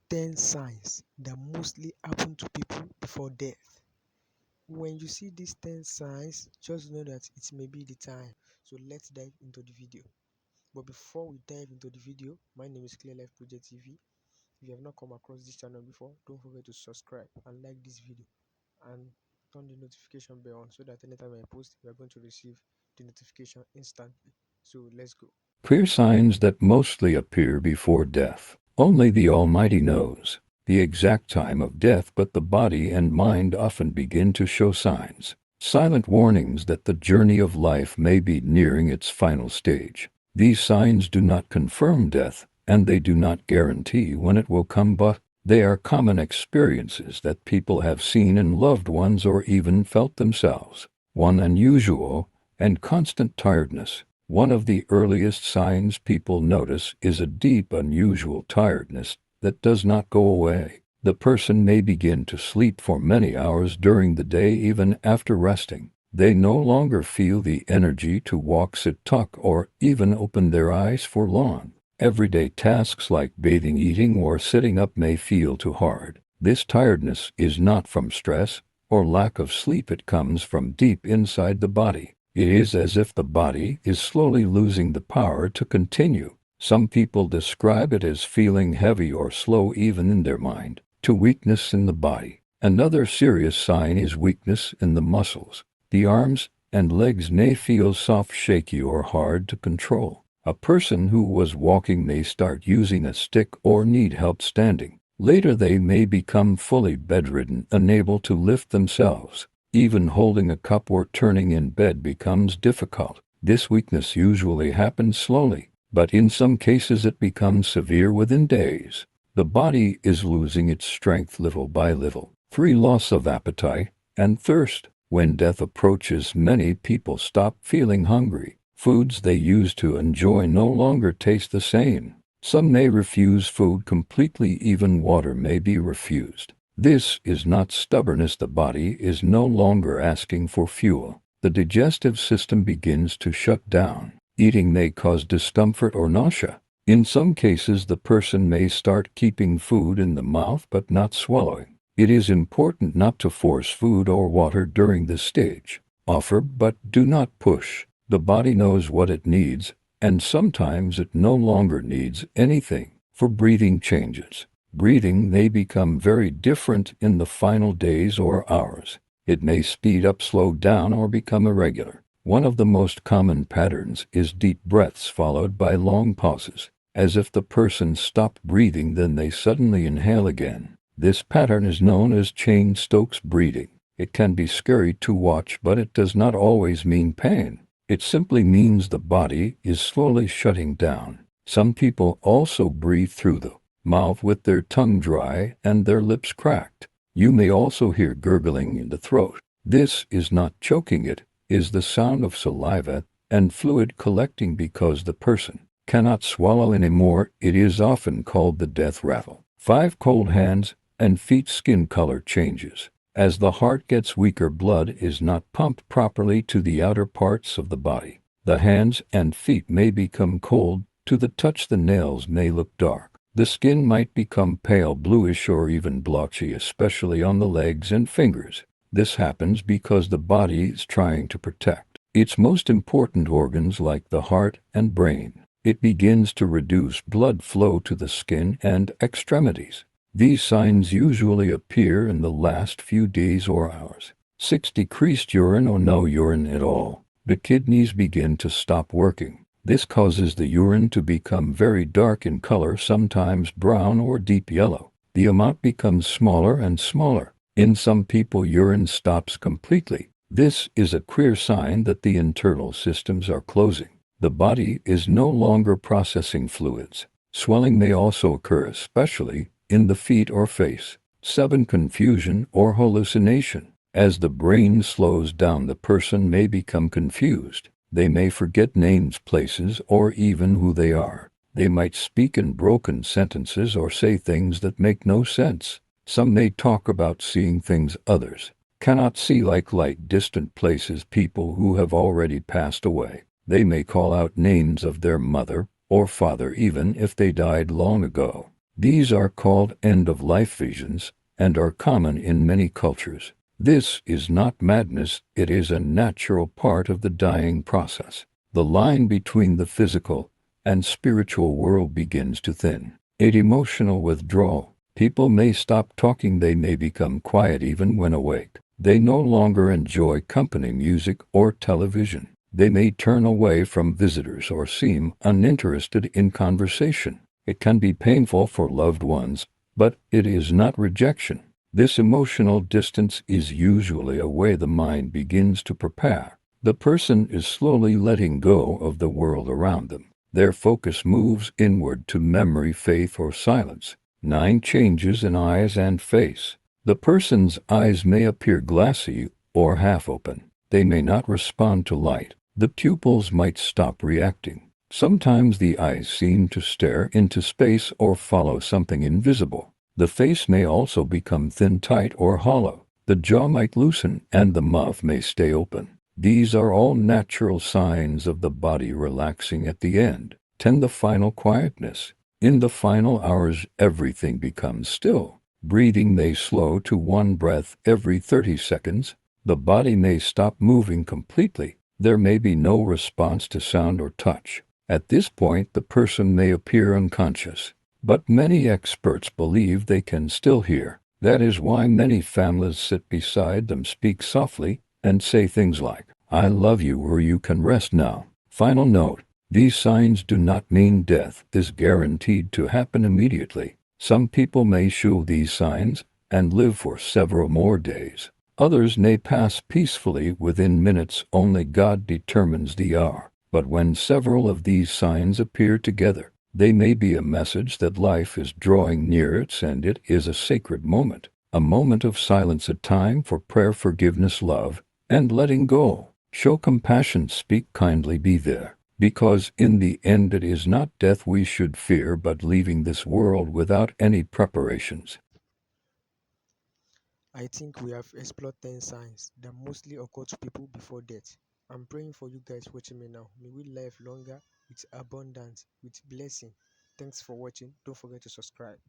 10 signs that mostly happen to people before death. When you see these 10 signs, just know that it may be the time. So let's dive into the video. But before we dive into the video, my name is Clear Life Project TV. If you have not come across this channel before, don't forget to subscribe and like this video and turn the notification bell on so that anytime I post, you are going to receive the notification instantly. So let's go. Clear signs that mostly appear before death. Only the Almighty knows the exact time of death, but the body and mind often begin to show signs. Silent warnings that the journey of life may be nearing its final stage. These signs do not confirm death, and they do not guarantee when it will come, but they are common experiences that people have seen in loved ones or even felt themselves. 1. Unusual and constant tiredness. One of the earliest signs people notice is a deep, unusual tiredness that does not go away. The person may begin to sleep for many hours during the day even after resting. They no longer feel the energy to walk, sit, talk, or even open their eyes for long. Everyday tasks like bathing, eating, or sitting up may feel too hard. This tiredness is not from stress or lack of sleep. It comes from deep inside the body. It is as if the body is slowly losing the power to continue. Some people describe it as feeling heavy or slow even in their mind. 2. Weakness in the body. Another serious sign is weakness in the muscles. The arms and legs may feel soft, shaky, or hard to control. A person who was walking may start using a stick or need help standing. Later they may become fully bedridden, unable to lift themselves. Even holding a cup or turning in bed becomes difficult. This weakness usually happens slowly, but in some cases it becomes severe within days. The body is losing its strength little by little. 3. Loss of appetite and thirst. When death approaches, many people stop feeling hungry. Foods they used to enjoy no longer taste the same. Some may refuse food completely, even water may be refused. This is not stubbornness. The body is no longer asking for fuel. The digestive system begins to shut down. Eating may cause discomfort or nausea. In some cases, the person may start keeping food in the mouth but not swallowing. It is important not to force food or water during this stage. Offer but do not push. The body knows what it needs, and sometimes it no longer needs anything. For breathing changes. Breathing may become very different in the final days or hours. It may speed up, slow down, or become irregular. One of the most common patterns is deep breaths followed by long pauses. As if the person stopped breathing, then they suddenly inhale again. This pattern is known as Cheyne-Stokes breathing. It can be scary to watch, but it does not always mean pain. It simply means the body is slowly shutting down. Some people also breathe through the mouth with their tongue dry and their lips cracked. You may also hear gurgling in the throat. This is not choking, it is the sound of saliva and fluid collecting because the person cannot swallow anymore. It is often called the death rattle. 5. Cold hands and feet. Skin color changes. As the heart gets weaker, blood is not pumped properly to the outer parts of the body. The hands and feet may become cold to the touch. The nails may look dark. The skin might become pale bluish or even blotchy, especially on the legs and fingers. This happens because the body is trying to protect its most important organs like the heart and brain. It begins to reduce blood flow to the skin and extremities. These signs usually appear in the last few days or hours. 6. Decreased urine or no urine at all. The kidneys begin to stop working. This causes the urine to become very dark in color, sometimes brown or deep yellow. The amount becomes smaller and smaller. In some people, urine stops completely. This is a clear sign that the internal systems are closing. The body is no longer processing fluids. Swelling may also occur, especially in the feet or face. 7. Confusion or hallucination. As the brain slows down, the person may become confused. They may forget names, places, or even who they are. They might speak in broken sentences or say things that make no sense. Some may talk about seeing things others cannot see, like light, distant places, people who have already passed away. They may call out names of their mother or father even if they died long ago. These are called end-of-life visions and are common in many cultures. This is not madness, it is a natural part of the dying process. The line between the physical and spiritual world begins to thin. 8. Emotional withdrawal. People may stop talking, they may become quiet even when awake. They no longer enjoy company, music, or television. They may turn away from visitors or seem uninterested in conversation. It can be painful for loved ones, but it is not rejection. This emotional distance is usually a way the mind begins to prepare. The person is slowly letting go of the world around them. Their focus moves inward to memory, faith, or silence. 9. Changes in eyes and face. The person's eyes may appear glassy or half open. They may not respond to light. The pupils might stop reacting. Sometimes the eyes seem to stare into space or follow something invisible. The face may also become thin, tight, or hollow. The jaw might loosen and the mouth may stay open. These are all natural signs of the body relaxing at the end. 10. The final quietness. In the final hours, everything becomes still. Breathing may slow to one breath every 30 seconds. The body may stop moving completely. There may be no response to sound or touch. At this point, the person may appear unconscious. But many experts believe they can still hear. That is why many families sit beside them, speak softly, and say things like, "I love you," or "You can rest now." Final note. These signs do not mean death is guaranteed to happen immediately. Some people may show these signs and live for several more days. Others may pass peacefully within minutes. Only God determines the hour. But when several of these signs appear together, they may be a message that life is drawing near its end. It is a sacred moment, a moment of silence, a time for prayer, forgiveness, love, and letting go. Show compassion, speak kindly, be there. Because in the end it is not death we should fear, but leaving this world without any preparations. I think we have explored 10 signs that mostly occur to people before death. I'm praying for you guys watching me now. May we live longer with abundance, with blessing. Thanks for watching. Don't forget to subscribe.